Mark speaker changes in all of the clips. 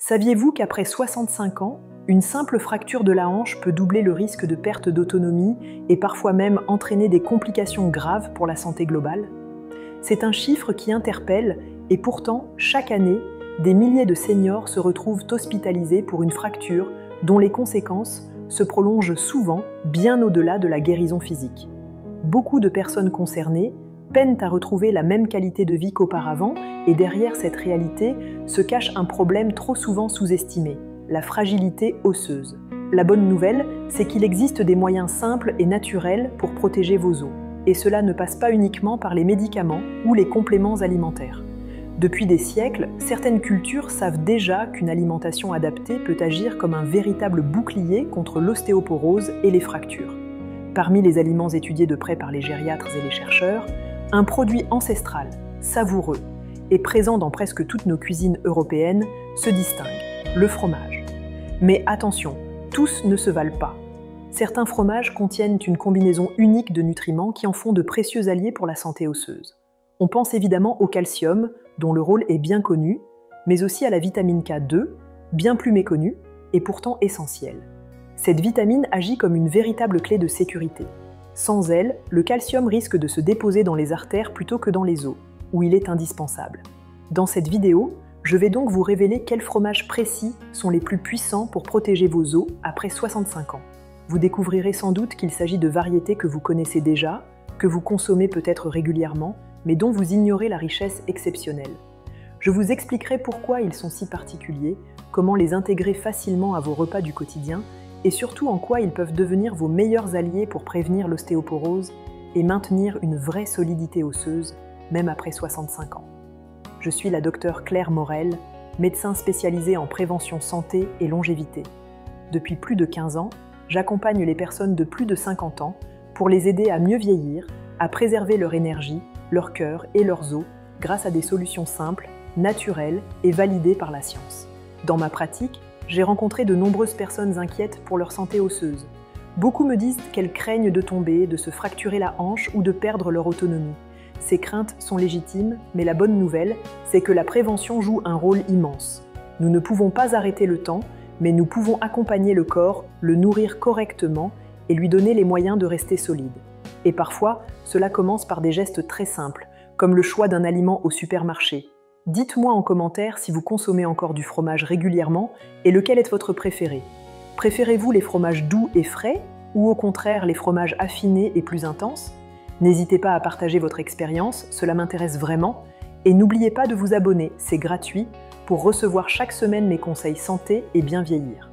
Speaker 1: Saviez-vous qu'après 65 ans, une simple fracture de la hanche peut doubler le risque de perte d'autonomie et parfois même entraîner des complications graves pour la santé globale? C'est un chiffre qui interpelle et pourtant, chaque année, des milliers de seniors se retrouvent hospitalisés pour une fracture dont les conséquences se prolongent souvent bien au-delà de la guérison physique. Beaucoup de personnes concernées peinent à retrouver la même qualité de vie qu'auparavant et derrière cette réalité se cache un problème trop souvent sous-estimé, la fragilité osseuse. La bonne nouvelle, c'est qu'il existe des moyens simples et naturels pour protéger vos os. Et cela ne passe pas uniquement par les médicaments ou les compléments alimentaires. Depuis des siècles, certaines cultures savent déjà qu'une alimentation adaptée peut agir comme un véritable bouclier contre l'ostéoporose et les fractures. Parmi les aliments étudiés de près par les gériatres et les chercheurs, un produit ancestral, savoureux et présent dans presque toutes nos cuisines européennes se distingue, le fromage. Mais attention, tous ne se valent pas. Certains fromages contiennent une combinaison unique de nutriments qui en font de précieux alliés pour la santé osseuse. On pense évidemment au calcium, dont le rôle est bien connu, mais aussi à la vitamine K2, bien plus méconnue et pourtant essentielle. Cette vitamine agit comme une véritable clé de sécurité. Sans elle, le calcium risque de se déposer dans les artères plutôt que dans les os, où il est indispensable. Dans cette vidéo, je vais donc vous révéler quels fromages précis sont les plus puissants pour protéger vos os après 65 ans. Vous découvrirez sans doute qu'il s'agit de variétés que vous connaissez déjà, que vous consommez peut-être régulièrement, mais dont vous ignorez la richesse exceptionnelle. Je vous expliquerai pourquoi ils sont si particuliers, comment les intégrer facilement à vos repas du quotidien, et surtout en quoi ils peuvent devenir vos meilleurs alliés pour prévenir l'ostéoporose et maintenir une vraie solidité osseuse, même après 65 ans. Je suis la docteure Claire Morel, médecin spécialisée en prévention santé et longévité. Depuis plus de 15 ans, j'accompagne les personnes de plus de 50 ans pour les aider à mieux vieillir, à préserver leur énergie, leur cœur et leurs os grâce à des solutions simples, naturelles et validées par la science. Dans ma pratique, j'ai rencontré de nombreuses personnes inquiètes pour leur santé osseuse. Beaucoup me disent qu'elles craignent de tomber, de se fracturer la hanche ou de perdre leur autonomie. Ces craintes sont légitimes, mais la bonne nouvelle, c'est que la prévention joue un rôle immense. Nous ne pouvons pas arrêter le temps, mais nous pouvons accompagner le corps, le nourrir correctement et lui donner les moyens de rester solide. Et parfois, cela commence par des gestes très simples, comme le choix d'un aliment au supermarché. Dites-moi en commentaire si vous consommez encore du fromage régulièrement et lequel est votre préféré. Préférez-vous les fromages doux et frais ou au contraire les fromages affinés et plus intenses? N'hésitez pas à partager votre expérience, cela m'intéresse vraiment. Et n'oubliez pas de vous abonner, c'est gratuit, pour recevoir chaque semaine mes conseils santé et bien vieillir.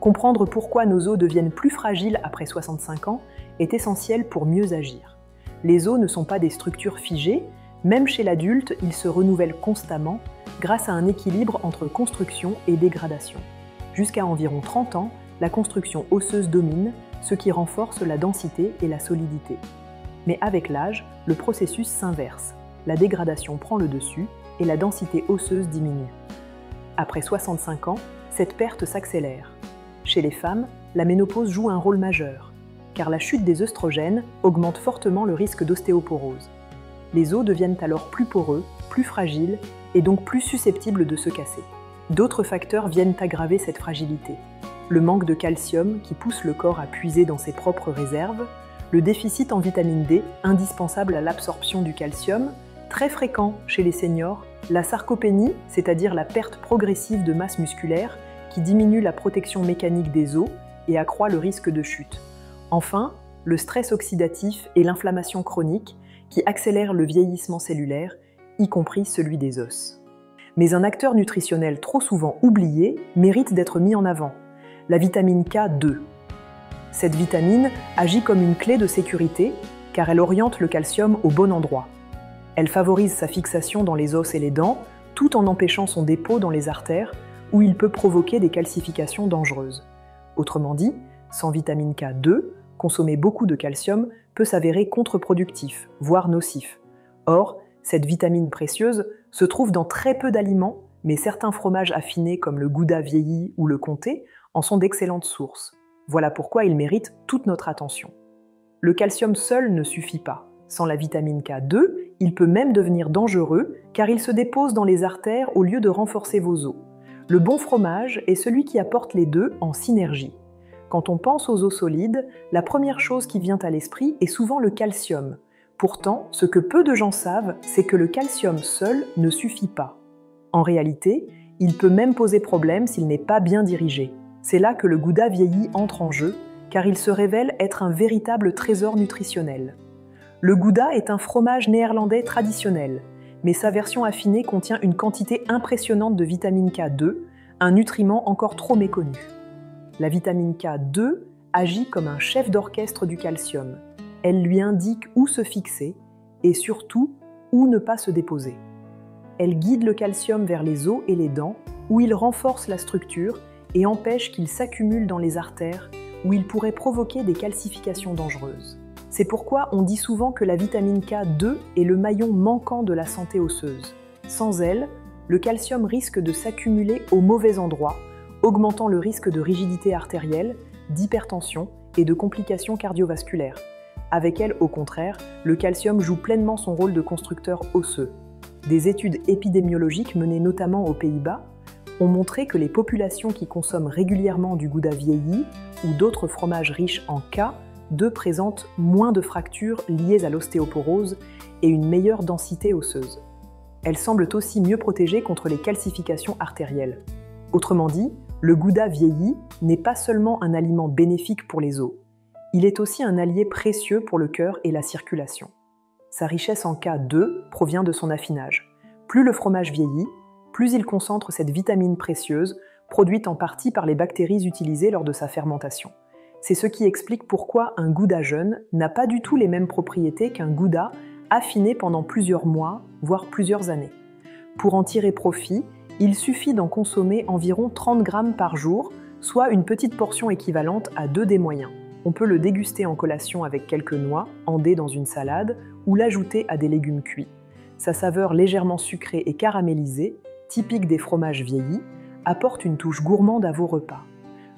Speaker 1: Comprendre pourquoi nos os deviennent plus fragiles après 65 ans est essentiel pour mieux agir. Les os ne sont pas des structures figées, même chez l'adulte, ils se renouvellent constamment grâce à un équilibre entre construction et dégradation. Jusqu'à environ 30 ans, la construction osseuse domine, ce qui renforce la densité et la solidité. Mais avec l'âge, le processus s'inverse. La dégradation prend le dessus et la densité osseuse diminue. Après 65 ans, cette perte s'accélère. Chez les femmes, la ménopause joue un rôle majeur, car la chute des œstrogènes augmente fortement le risque d'ostéoporose. Les os deviennent alors plus poreux, plus fragiles et donc plus susceptibles de se casser. D'autres facteurs viennent aggraver cette fragilité. Le manque de calcium qui pousse le corps à puiser dans ses propres réserves, le déficit en vitamine D, indispensable à l'absorption du calcium, très fréquent chez les seniors, la sarcopénie, c'est-à-dire la perte progressive de masse musculaire, qui diminue la protection mécanique des os et accroît le risque de chute. Enfin, le stress oxydatif et l'inflammation chronique, qui accélèrent le vieillissement cellulaire, y compris celui des os. Mais un acteur nutritionnel trop souvent oublié mérite d'être mis en avant, la vitamine K2. Cette vitamine agit comme une clé de sécurité car elle oriente le calcium au bon endroit. Elle favorise sa fixation dans les os et les dents, tout en empêchant son dépôt dans les artères, où il peut provoquer des calcifications dangereuses. Autrement dit, sans vitamine K2, consommer beaucoup de calcium peut s'avérer contre-productif, voire nocif. Or, cette vitamine précieuse se trouve dans très peu d'aliments, mais certains fromages affinés comme le Gouda vieilli ou le Comté en sont d'excellentes sources. Voilà pourquoi ils méritent toute notre attention. Le calcium seul ne suffit pas. Sans la vitamine K2, il peut même devenir dangereux car il se dépose dans les artères au lieu de renforcer vos os. Le bon fromage est celui qui apporte les deux en synergie. Quand on pense aux os solides, la première chose qui vient à l'esprit est souvent le calcium. Pourtant, ce que peu de gens savent, c'est que le calcium seul ne suffit pas. En réalité, il peut même poser problème s'il n'est pas bien dirigé. C'est là que le Gouda vieilli entre en jeu, car il se révèle être un véritable trésor nutritionnel. Le Gouda est un fromage néerlandais traditionnel, mais sa version affinée contient une quantité impressionnante de vitamine K2, un nutriment encore trop méconnu. La vitamine K2 agit comme un chef d'orchestre du calcium. Elle lui indique où se fixer et surtout où ne pas se déposer. Elle guide le calcium vers les os et les dents, où il renforce la structure et empêche qu'il s'accumule dans les artères, où il pourrait provoquer des calcifications dangereuses. C'est pourquoi on dit souvent que la vitamine K2 est le maillon manquant de la santé osseuse. Sans elle, le calcium risque de s'accumuler au mauvais endroit, augmentant le risque de rigidité artérielle, d'hypertension et de complications cardiovasculaires. Avec elle, au contraire, le calcium joue pleinement son rôle de constructeur osseux. Des études épidémiologiques menées notamment aux Pays-Bas ont montré que les populations qui consomment régulièrement du Gouda vieilli ou d'autres fromages riches en K2 présentent moins de fractures liées à l'ostéoporose et une meilleure densité osseuse. Elles semblent aussi mieux protégées contre les calcifications artérielles. Autrement dit, le Gouda vieilli n'est pas seulement un aliment bénéfique pour les os, il est aussi un allié précieux pour le cœur et la circulation. Sa richesse en K2 provient de son affinage. Plus le fromage vieillit, plus il concentre cette vitamine précieuse, produite en partie par les bactéries utilisées lors de sa fermentation. C'est ce qui explique pourquoi un Gouda jeune n'a pas du tout les mêmes propriétés qu'un Gouda affiné pendant plusieurs mois, voire plusieurs années. Pour en tirer profit, il suffit d'en consommer environ 30 grammes par jour, soit une petite portion équivalente à 2 des moyens. On peut le déguster en collation avec quelques noix, en dés dans une salade, ou l'ajouter à des légumes cuits. Sa saveur légèrement sucrée et caramélisée, typique des fromages vieillis, apporte une touche gourmande à vos repas.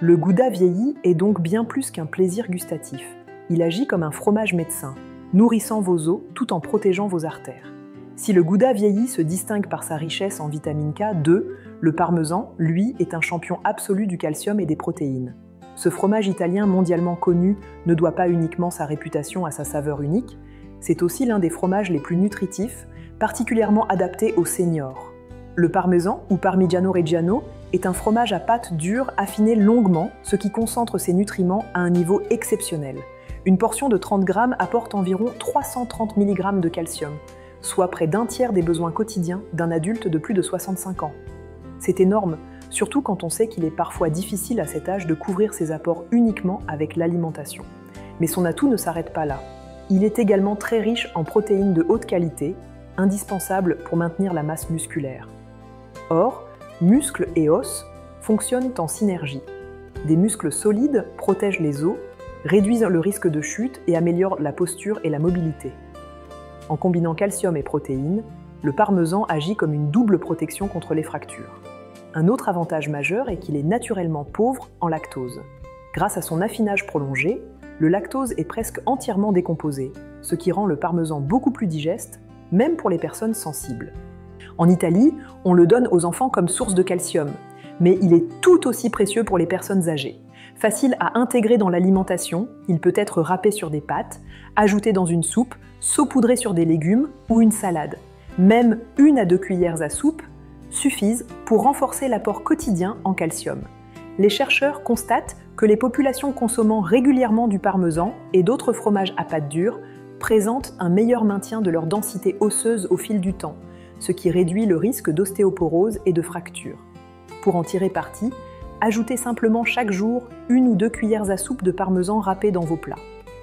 Speaker 1: Le Gouda vieilli est donc bien plus qu'un plaisir gustatif. Il agit comme un fromage médecin, nourrissant vos os tout en protégeant vos artères. Si le Gouda vieilli se distingue par sa richesse en vitamine K2, le parmesan, lui, est un champion absolu du calcium et des protéines. Ce fromage italien mondialement connu ne doit pas uniquement sa réputation à sa saveur unique, c'est aussi l'un des fromages les plus nutritifs, particulièrement adaptés aux seniors. Le parmesan, ou Parmigiano Reggiano, est un fromage à pâte dure affiné longuement, ce qui concentre ses nutriments à un niveau exceptionnel. Une portion de 30 grammes apporte environ 330 mg de calcium, soit près d'un tiers des besoins quotidiens d'un adulte de plus de 65 ans. C'est énorme, surtout quand on sait qu'il est parfois difficile à cet âge de couvrir ses apports uniquement avec l'alimentation. Mais son atout ne s'arrête pas là. Il est également très riche en protéines de haute qualité, indispensables pour maintenir la masse musculaire. Or, muscles et os fonctionnent en synergie. Des muscles solides protègent les os, réduisent le risque de chute et améliorent la posture et la mobilité. En combinant calcium et protéines, le parmesan agit comme une double protection contre les fractures. Un autre avantage majeur est qu'il est naturellement pauvre en lactose. Grâce à son affinage prolongé, le lactose est presque entièrement décomposé, ce qui rend le parmesan beaucoup plus digeste, même pour les personnes sensibles. En Italie, on le donne aux enfants comme source de calcium, mais il est tout aussi précieux pour les personnes âgées. Facile à intégrer dans l'alimentation, il peut être râpé sur des pâtes, ajouté dans une soupe, saupoudré sur des légumes ou une salade. Même 1 à 2 cuillères à soupe suffisent pour renforcer l'apport quotidien en calcium. Les chercheurs constatent que les populations consommant régulièrement du parmesan et d'autres fromages à pâte dure présentent un meilleur maintien de leur densité osseuse au fil du temps, ce qui réduit le risque d'ostéoporose et de fracture. Pour en tirer parti, ajoutez simplement chaque jour 1 ou 2 cuillères à soupe de parmesan râpé dans vos plats.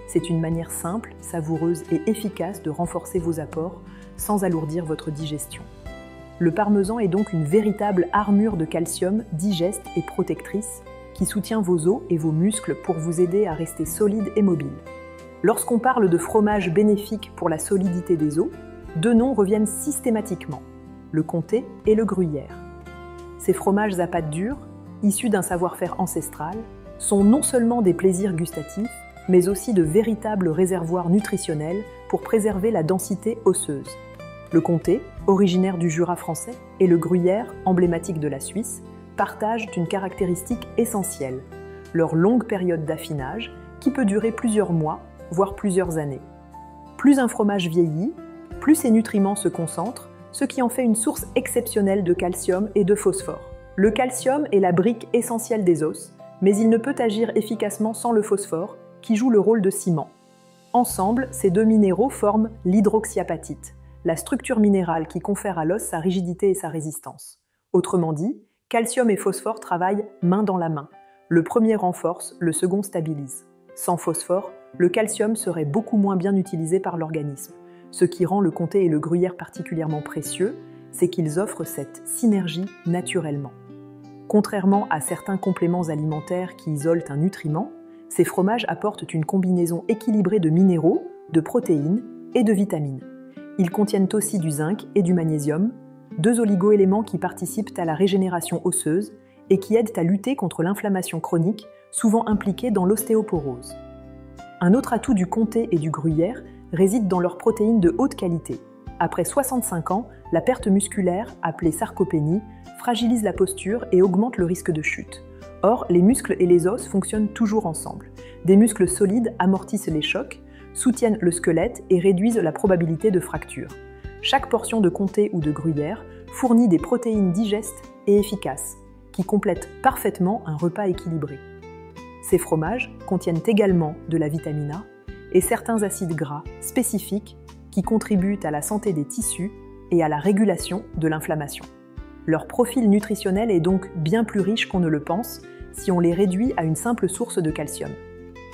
Speaker 1: C'est une manière simple, savoureuse et efficace de renforcer vos apports sans alourdir votre digestion. Le parmesan est donc une véritable armure de calcium digeste et protectrice qui soutient vos os et vos muscles pour vous aider à rester solide et mobile. Lorsqu'on parle de fromage bénéfique pour la solidité des os, 2 noms reviennent systématiquement, le comté et le gruyère. Ces fromages à pâte dure, issus d'un savoir-faire ancestral, sont non seulement des plaisirs gustatifs, mais aussi de véritables réservoirs nutritionnels pour préserver la densité osseuse. Le comté, originaire du Jura français, et le gruyère, emblématique de la Suisse, partagent une caractéristique essentielle, leur longue période d'affinage, qui peut durer plusieurs mois, voire plusieurs années. Plus un fromage vieillit, plus ses nutriments se concentrent, ce qui en fait une source exceptionnelle de calcium et de phosphore. Le calcium est la brique essentielle des os, mais il ne peut agir efficacement sans le phosphore, qui joue le rôle de ciment. Ensemble, ces deux minéraux forment l'hydroxyapatite, la structure minérale qui confère à l'os sa rigidité et sa résistance. Autrement dit, calcium et phosphore travaillent main dans la main. Le premier renforce, le second stabilise. Sans phosphore, le calcium serait beaucoup moins bien utilisé par l'organisme. Ce qui rend le comté et le gruyère particulièrement précieux, c'est qu'ils offrent cette synergie naturellement. Contrairement à certains compléments alimentaires qui isolent un nutriment, ces fromages apportent une combinaison équilibrée de minéraux, de protéines et de vitamines. Ils contiennent aussi du zinc et du magnésium, deux oligo-éléments qui participent à la régénération osseuse et qui aident à lutter contre l'inflammation chronique, souvent impliquée dans l'ostéoporose. Un autre atout du comté et du gruyère réside dans leurs protéines de haute qualité. Après 65 ans, la perte musculaire, appelée sarcopénie, fragilise la posture et augmente le risque de chute. Or, les muscles et les os fonctionnent toujours ensemble. Des muscles solides amortissent les chocs, soutiennent le squelette et réduisent la probabilité de fracture. Chaque portion de comté ou de gruyère fournit des protéines digestes et efficaces, qui complètent parfaitement un repas équilibré. Ces fromages contiennent également de la vitamine A et certains acides gras spécifiques qui contribuent à la santé des tissus et à la régulation de l'inflammation. Leur profil nutritionnel est donc bien plus riche qu'on ne le pense si on les réduit à une simple source de calcium.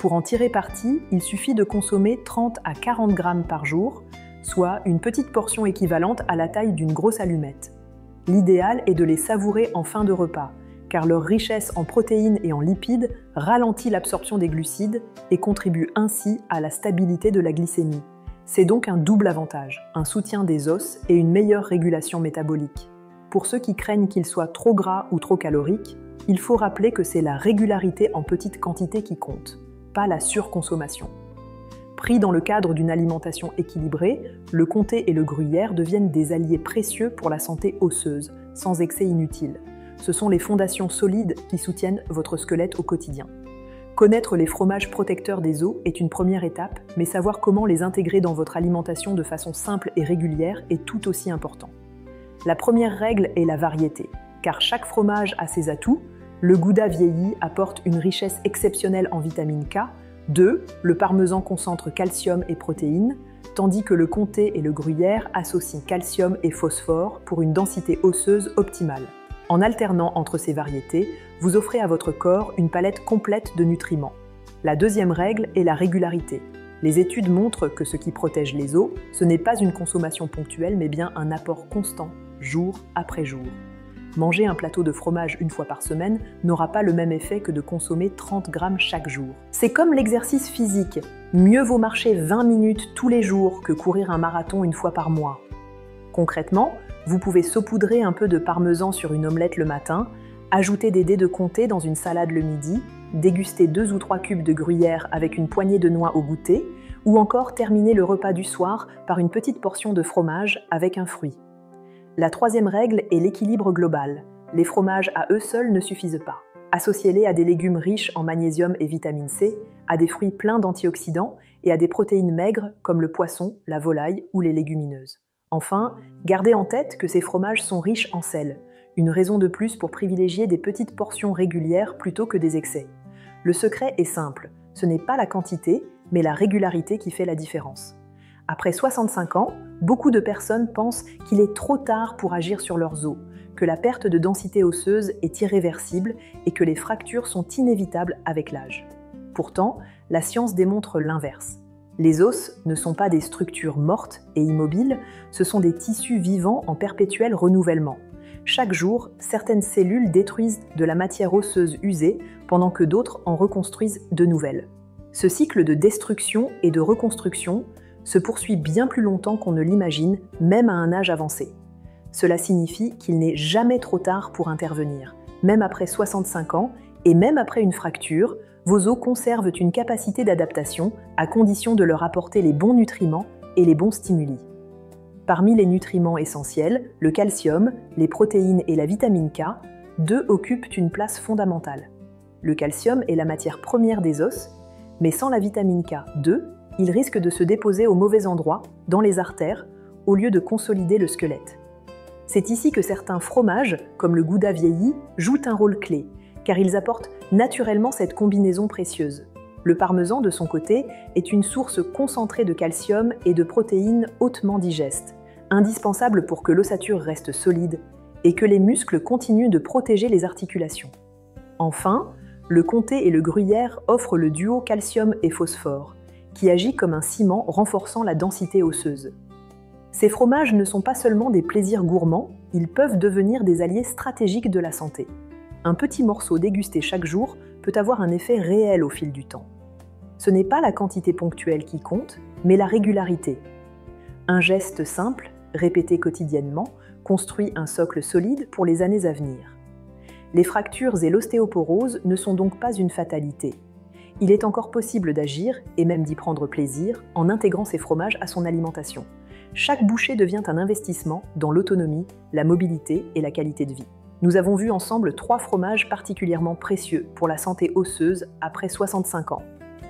Speaker 1: Pour en tirer parti, il suffit de consommer 30 à 40 grammes par jour, soit une petite portion équivalente à la taille d'une grosse allumette. L'idéal est de les savourer en fin de repas, car leur richesse en protéines et en lipides ralentit l'absorption des glucides et contribue ainsi à la stabilité de la glycémie. C'est donc un double avantage, un soutien des os et une meilleure régulation métabolique. Pour ceux qui craignent qu'ils soient trop gras ou trop caloriques, il faut rappeler que c'est la régularité en petite quantité qui compte, pas la surconsommation. Pris dans le cadre d'une alimentation équilibrée, le comté et le gruyère deviennent des alliés précieux pour la santé osseuse, sans excès inutile. Ce sont les fondations solides qui soutiennent votre squelette au quotidien. Connaître les fromages protecteurs des os est une première étape, mais savoir comment les intégrer dans votre alimentation de façon simple et régulière est tout aussi important. La première règle est la variété, car chaque fromage a ses atouts. Le Gouda vieilli apporte une richesse exceptionnelle en vitamine K, le parmesan concentre calcium et protéines, tandis que le comté et le gruyère associent calcium et phosphore pour une densité osseuse optimale. En alternant entre ces variétés, vous offrez à votre corps une palette complète de nutriments. La deuxième règle est la régularité. Les études montrent que ce qui protège les os, ce n'est pas une consommation ponctuelle, mais bien un apport constant, jour après jour. Manger un plateau de fromage une fois par semaine n'aura pas le même effet que de consommer 30 grammes chaque jour. C'est comme l'exercice physique. Mieux vaut marcher 20 minutes tous les jours que courir un marathon une fois par mois. Concrètement, vous pouvez saupoudrer un peu de parmesan sur une omelette le matin, ajouter des dés de comté dans une salade le midi, déguster 2 ou 3 cubes de gruyère avec une poignée de noix au goûter, ou encore terminer le repas du soir par une petite portion de fromage avec un fruit. La troisième règle est l'équilibre global. Les fromages à eux seuls ne suffisent pas. Associez-les à des légumes riches en magnésium et vitamine C, à des fruits pleins d'antioxydants et à des protéines maigres comme le poisson, la volaille ou les légumineuses. Enfin, gardez en tête que ces fromages sont riches en sel, une raison de plus pour privilégier des petites portions régulières plutôt que des excès. Le secret est simple, ce n'est pas la quantité, mais la régularité qui fait la différence. Après 65 ans, beaucoup de personnes pensent qu'il est trop tard pour agir sur leurs os, que la perte de densité osseuse est irréversible et que les fractures sont inévitables avec l'âge. Pourtant, la science démontre l'inverse. Les os ne sont pas des structures mortes et immobiles, ce sont des tissus vivants en perpétuel renouvellement. Chaque jour, certaines cellules détruisent de la matière osseuse usée pendant que d'autres en reconstruisent de nouvelles. Ce cycle de destruction et de reconstruction se poursuit bien plus longtemps qu'on ne l'imagine, même à un âge avancé. Cela signifie qu'il n'est jamais trop tard pour intervenir. Même après 65 ans et même après une fracture, vos os conservent une capacité d'adaptation à condition de leur apporter les bons nutriments et les bons stimuli. Parmi les nutriments essentiels, le calcium, les protéines et la vitamine K deux occupent une place fondamentale. Le calcium est la matière première des os, mais sans la vitamine K2, il risque de se déposer au mauvais endroit, dans les artères, au lieu de consolider le squelette. C'est ici que certains fromages, comme le Gouda vieilli, jouent un rôle clé, car ils apportent naturellement cette combinaison précieuse. Le parmesan, de son côté, est une source concentrée de calcium et de protéines hautement digestes, indispensable pour que l'ossature reste solide et que les muscles continuent de protéger les articulations. Enfin, le comté et le gruyère offrent le duo calcium et phosphore, qui agit comme un ciment renforçant la densité osseuse. Ces fromages ne sont pas seulement des plaisirs gourmands, ils peuvent devenir des alliés stratégiques de la santé. Un petit morceau dégusté chaque jour peut avoir un effet réel au fil du temps. Ce n'est pas la quantité ponctuelle qui compte, mais la régularité. Un geste simple, répété quotidiennement, construit un socle solide pour les années à venir. Les fractures et l'ostéoporose ne sont donc pas une fatalité. Il est encore possible d'agir, et même d'y prendre plaisir, en intégrant ces fromages à son alimentation. Chaque bouchée devient un investissement dans l'autonomie, la mobilité et la qualité de vie. Nous avons vu ensemble 3 fromages particulièrement précieux pour la santé osseuse après 65 ans.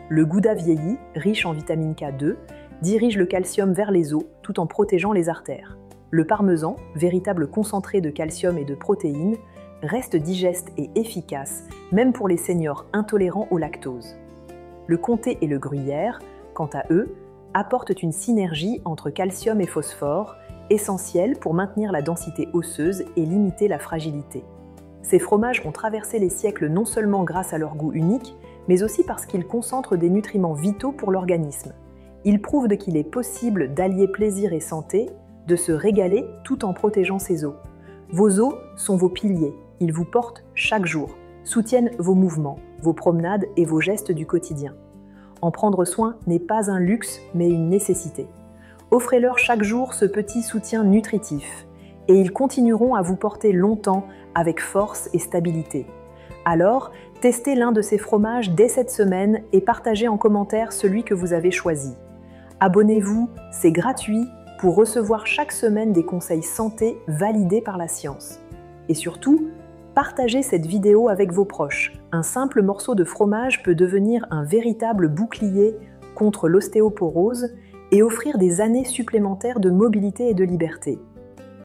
Speaker 1: Le Gouda vieilli, riche en vitamine K2, dirige le calcium vers les os tout en protégeant les artères. Le parmesan, véritable concentré de calcium et de protéines, reste digeste et efficace, même pour les seniors intolérants au lactose. Le comté et le gruyère, quant à eux, apportent une synergie entre calcium et phosphore, essentielle pour maintenir la densité osseuse et limiter la fragilité. Ces fromages ont traversé les siècles non seulement grâce à leur goût unique, mais aussi parce qu'ils concentrent des nutriments vitaux pour l'organisme. Ils prouvent qu'il est possible d'allier plaisir et santé, de se régaler tout en protégeant ses os. Vos os sont vos piliers, ils vous portent chaque jour, soutiennent vos mouvements, vos promenades et vos gestes du quotidien. En prendre soin n'est pas un luxe, mais une nécessité. Offrez-leur chaque jour ce petit soutien nutritif, et ils continueront à vous porter longtemps avec force et stabilité. Alors, testez l'un de ces fromages dès cette semaine et partagez en commentaire celui que vous avez choisi. Abonnez-vous, c'est gratuit, pour recevoir chaque semaine des conseils santé validés par la science. Et surtout, partagez cette vidéo avec vos proches. Un simple morceau de fromage peut devenir un véritable bouclier contre l'ostéoporose et offrir des années supplémentaires de mobilité et de liberté.